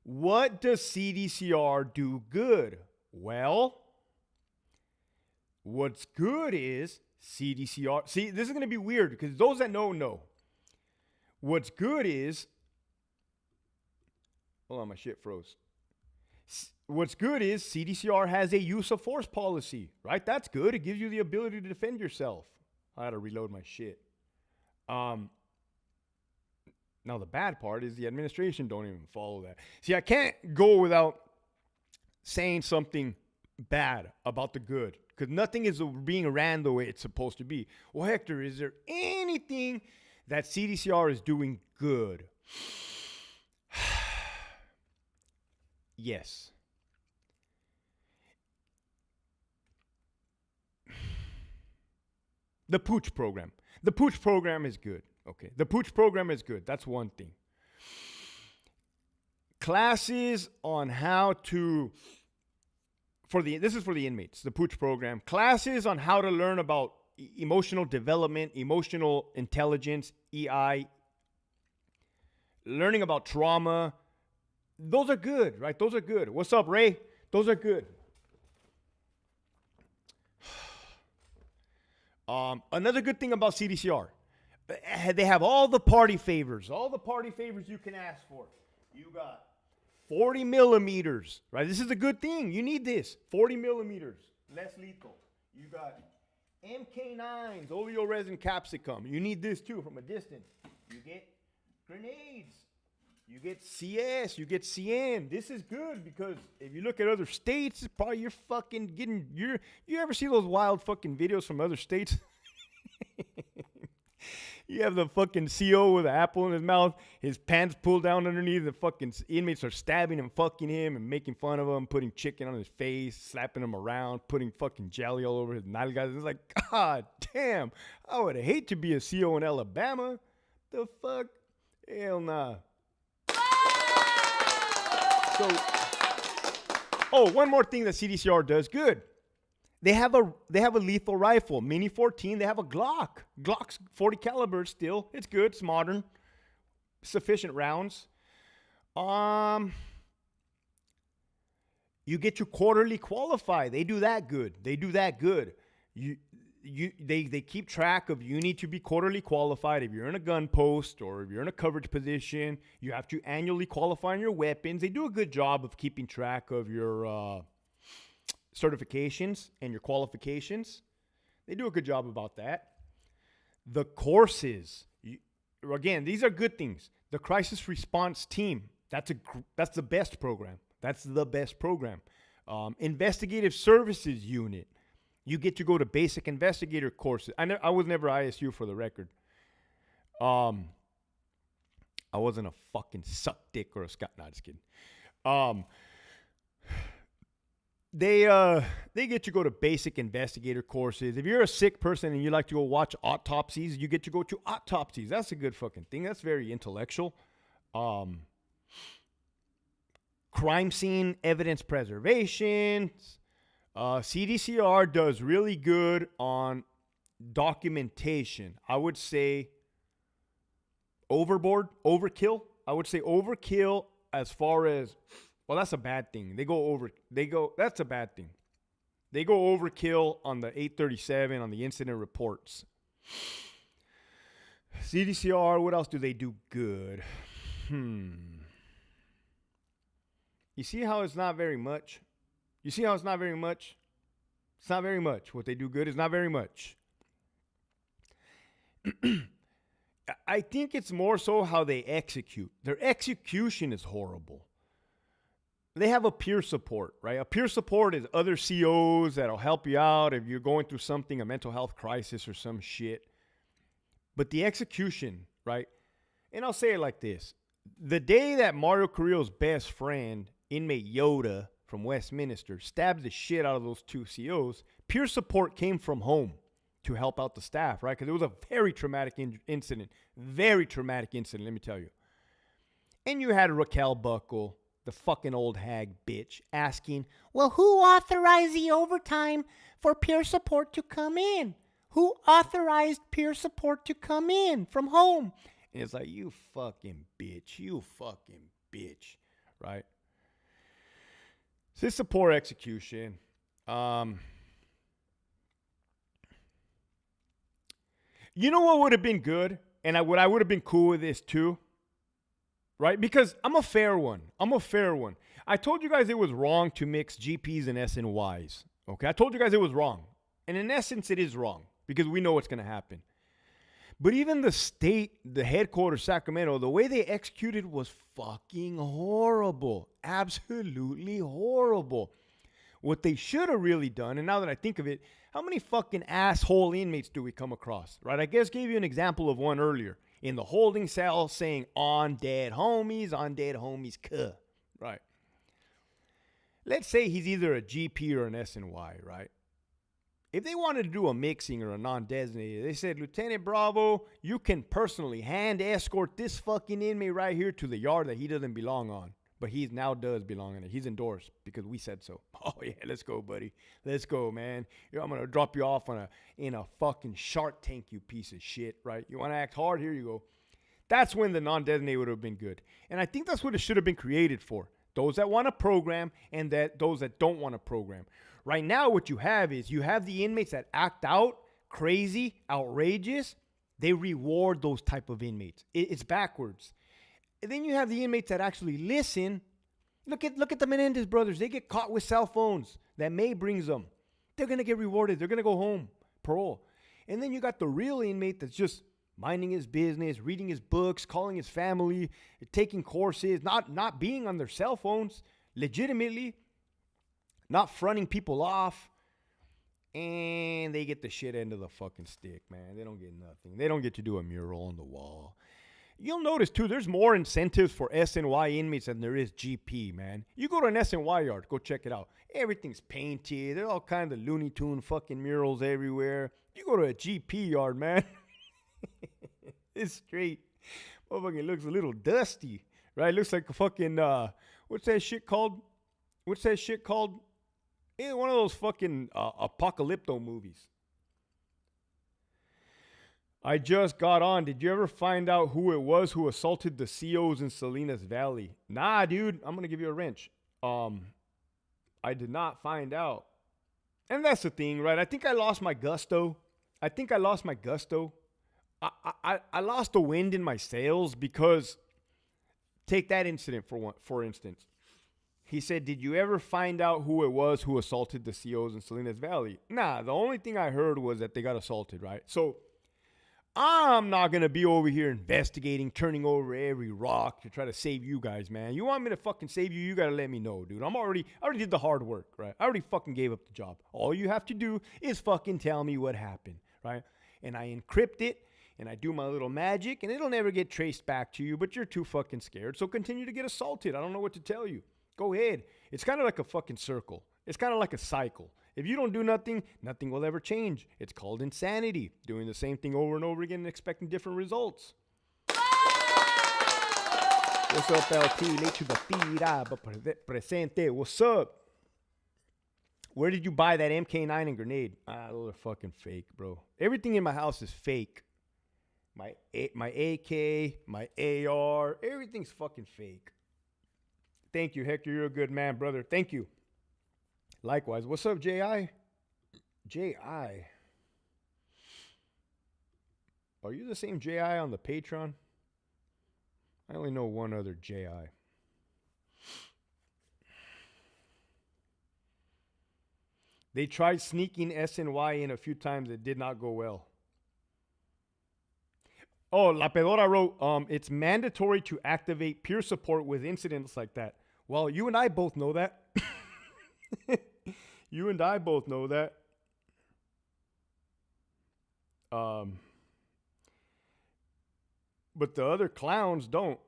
What does CDCR do good? Well, what's good is CDCR. See, this is going to be weird because those that know. What's good is, hold on, my shit froze. What's good is CDCR has a use of force policy, right? That's good. It gives you the ability to defend yourself. I had to reload my shit. Now, the bad part is the administration don't even follow that. See, I can't go without saying something bad about the good because nothing is being ran the way it's supposed to be. Well, Hector, is there anything that CDCR is doing good? Yes. The Pooch program. The Pooch program is good. Okay, the Pooch program is good. That's one thing. Classes on how to, this is for the inmates, the Pooch program. Classes on how to learn about emotional development, emotional intelligence, EI, learning about trauma. Those are good, right? Those are good. What's up, Ray? Those are good. Another good thing about CDCR, they have all the party favors you can ask for. You got 40 millimeters, right? This is a good thing. You need this. 40 millimeters, less lethal. You got MK9s, oleoresin capsicum. You need this too from a distance. You get grenades. You get CS. You get CN. This is good because if you look at other states, it's probably you're fucking getting, you ever see those wild fucking videos from other states? You have the fucking CO with an apple in his mouth, his pants pulled down underneath, the fucking inmates are stabbing and fucking him and making fun of him, putting chicken on his face, slapping him around, putting fucking jelly all over his nalgas. It's like, God damn, I would hate to be a CO in Alabama. The fuck? Hell nah. So, one more thing that CDCR does good. They have a lethal rifle, Mini 14. They have a Glock. Glock's 40 caliber still. It's good. It's modern. Sufficient rounds. You get you quarterly qualify. They do that good. They keep track of you need to be quarterly qualified. If you're in a gun post or if you're in a coverage position, you have to annually qualify on your weapons. They do a good job of keeping track of your certifications and your qualifications. They do a good job about that. The courses, again, these are good things. The crisis response team, that's the best program. That's the best program. Investigative services unit, you get to go to basic investigator courses. I was never ISU for the record. I wasn't a fucking suck dick or a Scott. Nah, just kidding. They get you to go to basic investigator courses. If you're a sick person and you like to go watch autopsies, you get to go to autopsies. That's a good fucking thing. That's very intellectual. Crime scene evidence preservation. CDCR does really good on documentation. I would say overkill. I would say overkill as far as, well, that's a bad thing. That's a bad thing. They go overkill on the 837, on the incident reports. CDCR, what else do they do good? You see how it's not very much? It's not very much. What they do good is not very much. I think it's more so how they execute. Their execution is horrible. They have a peer support, right? A peer support is other COs that'll help you out if you're going through something, a mental health crisis or some shit. But the execution, right? And I'll say it like this. The day that Mario Carrillo's best friend, inmate Yoda from Westminster, stabbed the shit out of those two COs, peer support came from home to help out the staff, right? Because it was a very traumatic incident. Very traumatic incident, let me tell you. And you had Raquel Buckle, the fucking old hag bitch, asking, well, who authorized the overtime for peer support to come in? Who authorized peer support to come in from home? And it's like, you fucking bitch, right? So this is a poor execution. You know what would have been good? And I would have been cool with this too. Right? Because I'm a fair one. I told you guys it was wrong to mix GPs and SNYs. Okay? I told you guys it was wrong. And in essence, it is wrong. Because we know what's going to happen. But even the state, the headquarters, Sacramento, the way they executed was fucking horrible. Absolutely horrible. What they should have really done, and now that I think of it, how many fucking asshole inmates do we come across? Right? I guess gave you an example of one earlier. In the holding cell saying, on dead homies, cuh. Right? Let's say he's either a GP or an SNY, right? If they wanted to do a mixing or a non-designated, they said, Lieutenant Bravo, you can personally hand escort this fucking inmate right here to the yard that he doesn't belong on. But he now does belong in it. He's endorsed because we said so. Oh, yeah, let's go, buddy. Let's go, man. I'm going to drop you off in a fucking Shark Tank, you piece of shit, right? You want to act hard? Here you go. That's when the non-designated would have been good. And I think that's what it should have been created for. Those that want to program and those that don't want to program. Right now, what you have is you have the inmates that act out, crazy, outrageous. They reward those type of inmates. It's backwards. And then you have the inmates that actually listen. Look at the Menendez brothers. They get caught with cell phones that May brings them. They're going to get rewarded. They're going to go home, parole. And then you got the real inmate that's just minding his business, reading his books, calling his family, taking courses, not being on their cell phones, legitimately, not fronting people off. And they get the shit end of the fucking stick, man. They don't get nothing. They don't get to do a mural on the wall. You'll notice, too, there's more incentives for SNY inmates than there is GP, man. You go to an SNY yard, go check it out. Everything's painted. There's all kinds of Looney Tune fucking murals everywhere. You go to a GP yard, man. It's straight. Motherfucking looks a little dusty, right? Looks like a fucking, what's that shit called? Yeah, one of those fucking apocalypto movies. I just got on. Did you ever find out who it was who assaulted the COs in Salinas Valley? Nah, dude. I'm going to give you a wrench. I did not find out. And that's the thing, right? I think I lost my gusto. I lost the wind in my sails because take that incident for instance. He said, did you ever find out who it was who assaulted the COs in Salinas Valley? Nah, the only thing I heard was that they got assaulted, right? So I'm not going to be over here investigating, turning over every rock to try to save you guys, man. You want me to fucking save you, you got to let me know, dude. I already did the hard work, right? I already fucking gave up the job. All you have to do is fucking tell me what happened, right? And I encrypt it, and I do my little magic, and it'll never get traced back to you, but you're too fucking scared, so continue to get assaulted. I don't know what to tell you. Go ahead. It's kind of like a fucking circle. It's kind of like a cycle. If you don't do nothing, nothing will ever change. It's called insanity. Doing the same thing over and over again and expecting different results. What's up, LT? Late to the feed, but presente. What's up? Where did you buy that MK9 and grenade? Those are fucking fake, bro. Everything in my house is fake. My AK, my AR, everything's fucking fake. Thank you, Hector. You're a good man, brother. Thank you. Likewise. What's up, J.I.? J.I. Are you the same J.I. on the Patreon? I only know one other J.I. They tried sneaking SNY in a few times. It did not go well. Oh, La Pedora wrote, it's mandatory to activate peer support with incidents like that. Well, you and I both know that. You and I both know that. But the other clowns don't.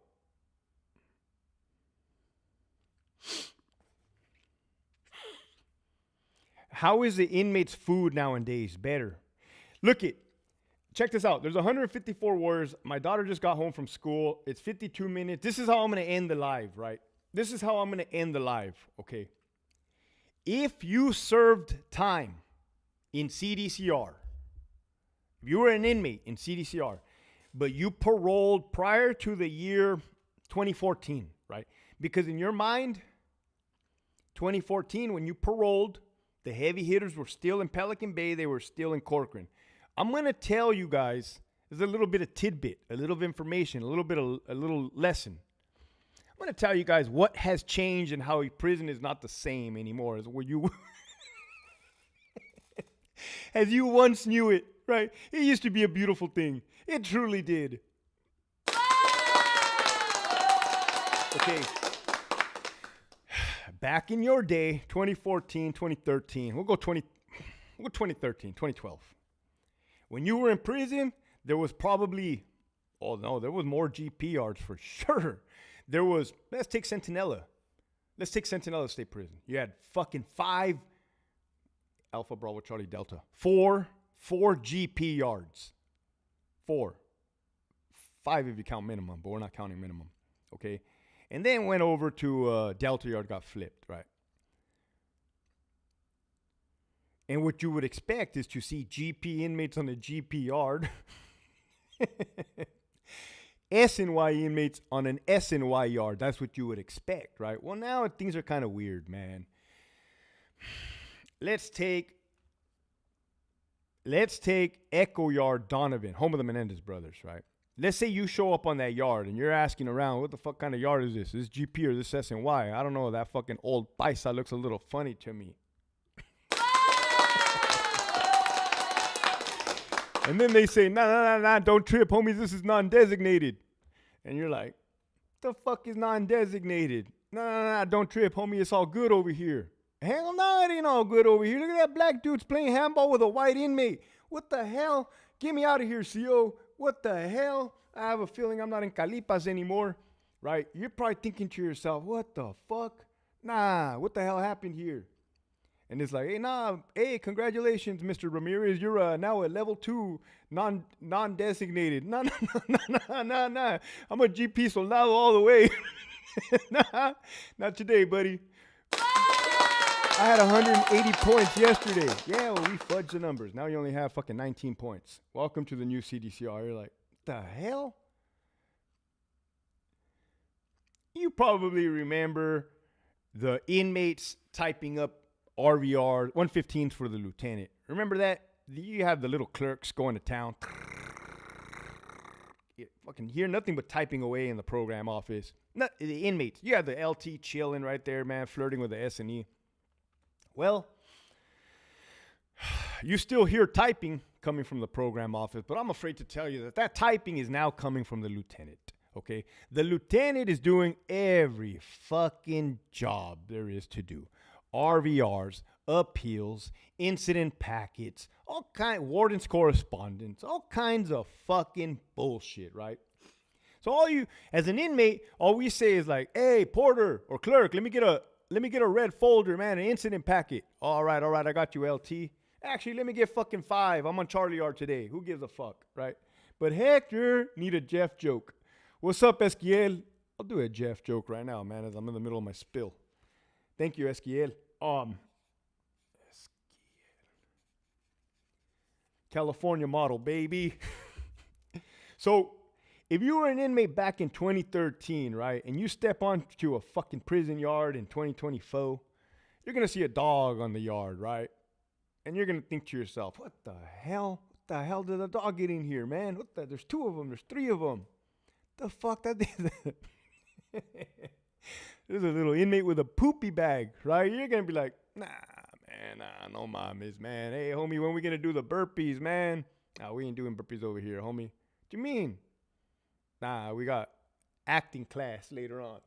How is the inmates' food nowadays better? Look it. Check this out. There's 154 warriors. My daughter just got home from school. It's 52 minutes. This is how I'm going to end the live, right? This is how I'm going to end the live, okay? If you served time in CDCR, if you were an inmate in CDCR, but you paroled prior to the year 2014, right? Because in your mind, 2014, when you paroled, the heavy hitters were still in Pelican Bay. They were still in Corcoran. I'm going to tell you guys, there's a little bit of tidbit, a little of information, a little lesson. I'm going to tell you guys what has changed and how a prison is not the same anymore as what you as you once knew it, right? It used to be a beautiful thing. It truly did. Okay. Back in your day, 2014, 2013, we'll go 2013, 2012. When you were in prison, there was probably, there was more GP yards for sure. There was, let's take Centinela. Let's take Centinela State Prison. You had fucking 5, Alpha Bravo Charlie Delta, 4 GP yards. 4. 5 if you count minimum, but we're not counting minimum, okay? And then went over to Delta Yard, got flipped, right? And what you would expect is to see GP inmates on the GP yard, SNY inmates on an SNY yard. That's what you would expect, right? Well, now things are kind of weird, man. Let's take Echo Yard Donovan, home of the Menendez brothers, right? Let's say you show up on that yard and you're asking around, what the fuck kind of yard is this? Is this GP or this SNY? I don't know. That fucking old paisa looks a little funny to me. And then they say, nah, don't trip, homies. This is non-designated. And you're like, the fuck is non-designated? Nah, don't trip, homie. It's all good over here. Hell no, it ain't all good over here. Look at that black dude's playing handball with a white inmate. What the hell? Get me out of here, CO. What the hell? I have a feeling I'm not in Calipas anymore, right? You're probably thinking to yourself, what the fuck? Nah, what the hell happened here? And it's like, hey, congratulations, Mr. Ramirez. You're now a level 2 non-designated. Nah. I'm a GP soldado all the way. Nah, not today, buddy. I had 180 points yesterday. Yeah, well, we fudged the numbers. Now you only have fucking 19 points. Welcome to the new CDCR. You're like, the hell? You probably remember the inmates typing up RVR, 115s for the lieutenant. Remember that? You have the little clerks going to town. You fucking hear nothing but typing away in the program office. Not the inmates. You have the LT chilling right there, man, flirting with the S&E. Well, you still hear typing coming from the program office, but I'm afraid to tell you that typing is now coming from the lieutenant, okay? The lieutenant is doing every fucking job there is to do. RVRs, appeals, incident packets, all kind, warden's correspondence, all kinds of fucking bullshit, right? So all you, as an inmate, all we say is like, hey, porter or clerk, let me get a red folder, man, an incident packet. All right, I got you, LT. Actually, let me get fucking 5. I'm on Charlie Yard today. Who gives a fuck, right? But Hector need a Jeff joke. What's up, Esquiel? I'll do a Jeff joke right now, man, as I'm in the middle of my spill. Thank you, Esquiel. California model, baby. So if you were an inmate back in 2013, right, and you step onto a fucking prison yard in 2024, you're going to see a dog on the yard, right? And you're going to think to yourself, what the hell? What the hell did a dog get in here, man? There's 2 of them. There's 3 of them. The fuck that There's a little inmate with a poopy bag, right? You're going to be like, nah, man, no mames, man. Hey, homie, when we going to do the burpees, man? Nah, we ain't doing burpees over here, homie. What do you mean? Nah, we got acting class later on.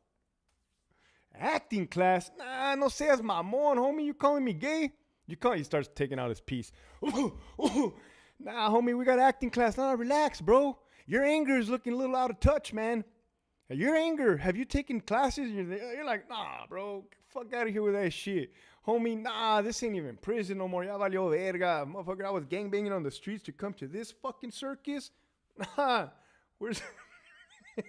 Acting class? Nah, no seas mamón, homie. You calling me gay? He starts taking out his piece. Nah, homie, we got acting class. Nah, relax, bro. Your anger is looking a little out of touch, man. Your anger, have you taken classes? You're like, nah, bro. Fuck out of here with that shit. Homie, nah, this ain't even prison no more. Ya valió verga. Motherfucker, I was gangbanging on the streets to come to this fucking circus? Nah, where's the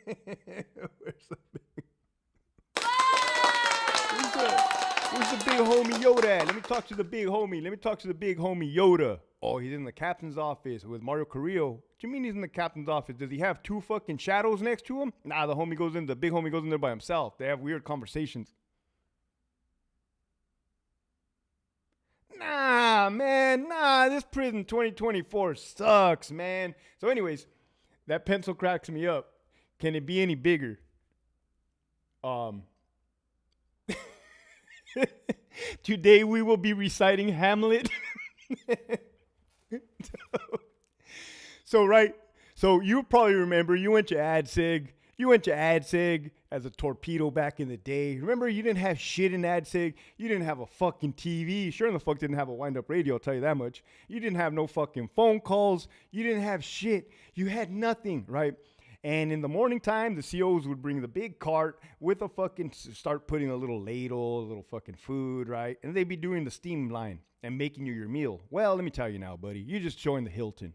big homie Yoda at? Let me talk to the big homie Yoda. Oh, he's in the captain's office with Mario Carrillo. What do you mean he's in the captain's office? Does he have 2 fucking shadows next to him? Nah, the big homie goes in there by himself. They have weird conversations. Nah, man, this prison 2024 sucks, man. So anyways, that pencil cracks me up. Can it be any bigger? Today we will be reciting Hamlet. So you probably remember you went to AdSig. You went to AdSig as a torpedo back in the day. Remember, you didn't have shit in AdSig. You didn't have a fucking TV. Sure in the fuck didn't have a wind-up radio, I'll tell you that much. You didn't have no fucking phone calls. You didn't have shit. You had nothing, right? And in the morning time, the COs would bring the big cart with a fucking, start putting a little ladle, a little fucking food, right? And they'd be doing the steam line and making you your meal. Well, let me tell you now, buddy. You just joined the Hilton.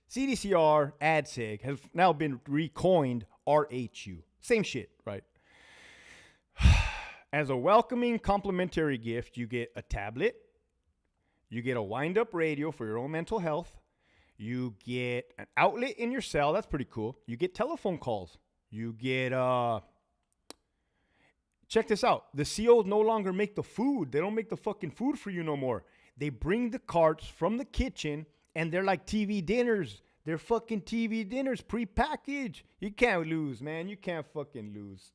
CDCR AdSeg has now been recoined RHU. Same shit, right? As a welcoming complimentary gift, you get a tablet. You get a wind-up radio for your own mental health. You get an outlet in your cell. That's pretty cool. You get telephone calls. You get, check this out. The COs no longer make the food. They don't make the fucking food for you no more. They bring the carts from the kitchen, and they're like TV dinners. They're fucking TV dinners, pre-packaged. You can't lose, man. You can't fucking lose.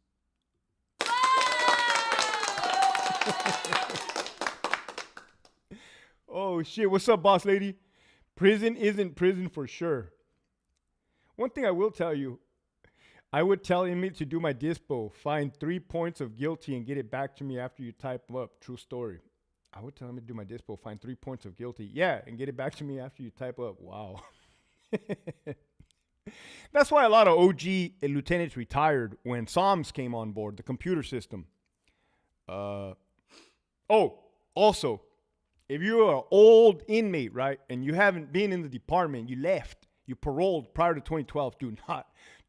Oh, shit. What's up, boss lady? Prison isn't prison for sure. One thing I will tell you, I would tell inmates to do my dispo, find 3 points of guilty and get it back to me after you type them up. True story. I would tell them to do my dispo, find 3 points of guilty. Yeah, and get it back to me after you type up. Wow. That's why a lot of OG lieutenants retired when SOMS came on board, the computer system. Also, if you're an old inmate, right, and you haven't been in the department, you left, you paroled prior to 2012,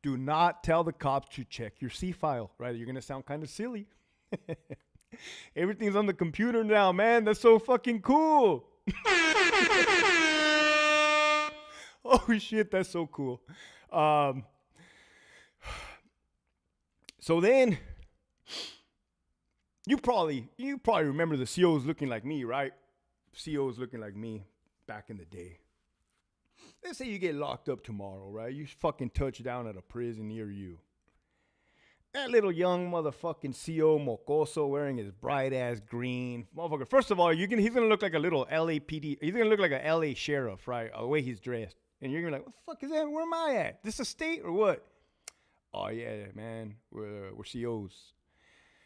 do not tell the cops to check your C file, right? You're going to sound kind of silly. Everything's on the computer now, man. That's so fucking cool. Oh, shit, that's so cool. So then, you probably remember the COs looking like me, right? COs looking like me back in the day. Let's say you get locked up tomorrow, right? You fucking touch down at a prison near you. That little young motherfucking CO mocoso wearing his bright ass green. Motherfucker, first of all, he's gonna look like a little LAPD. He's gonna look like a LA sheriff, right? The way he's dressed. And you're gonna be like, what the fuck is that? Where am I at? This a state or what? Oh yeah, man. We're COs.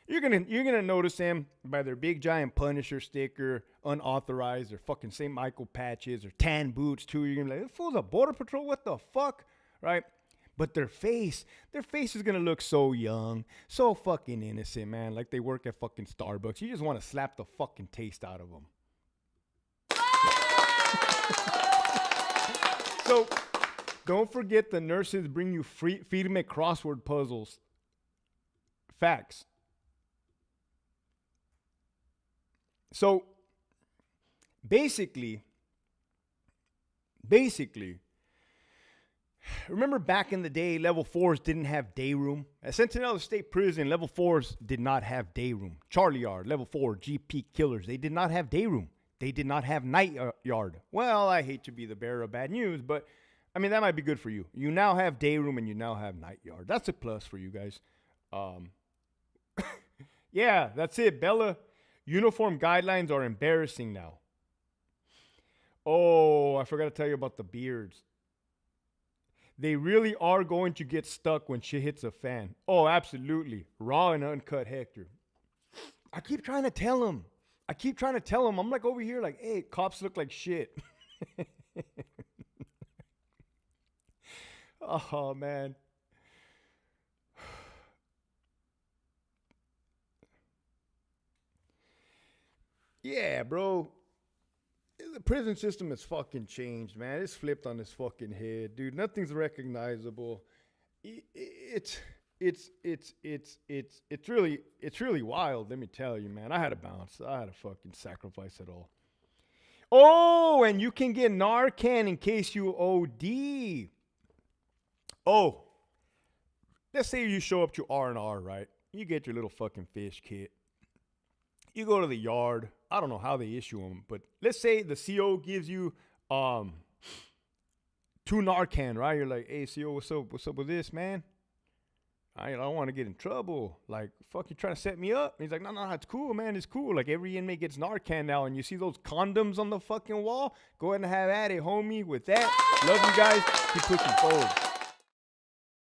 You're gonna notice them by their big giant Punisher sticker, unauthorized, their fucking St. Michael patches, or tan boots too. You're gonna be like, this fool's a border patrol. What the fuck, right? But their face is gonna look so young, so fucking innocent, man. Like they work at fucking Starbucks. You just want to slap the fucking taste out of them. So, don't forget the nurses bring you firme crossword puzzles. Facts. So, basically, Remember back in the day, level 4s didn't have day room? At Sentinel State Prison, level 4s did not have day room. Charlie Yard, level 4, GP killers, they did not have day room. They did not have night yard. Well, I hate to be the bearer of bad news, but I mean, that might be good for you. You now have day room and you now have night yard. That's a plus for you guys. Yeah, that's it, Bella. Uniform guidelines are embarrassing now. Oh, I forgot to tell you about the beards. They really are going to get stuck when shit hits a fan. Oh, absolutely. Raw and uncut Hector. I keep trying to tell him. I'm like over here like, hey, cops look like shit. Oh, man. Yeah, bro. The prison system has fucking changed, man. It's flipped on its fucking head, dude. Nothing's recognizable. It's really wild. Let me tell you, man. I had to bounce. I had to fucking sacrifice it all. Oh, and you can get Narcan in case you OD. Oh, let's say you show up to R&R, right? You get your little fucking fish kit. You go to the yard. I don't know how they issue them, but let's say the CO gives you 2 Narcan, right? You're like, hey, CO, what's up? What's up with this, man? I don't want to get in trouble. Like, fuck, you trying to set me up? And he's like, no, it's cool, man. It's cool. Like, every inmate gets Narcan now, and you see those condoms on the fucking wall? Go ahead and have at it, homie, with that. Love you guys. Keep pushing forward.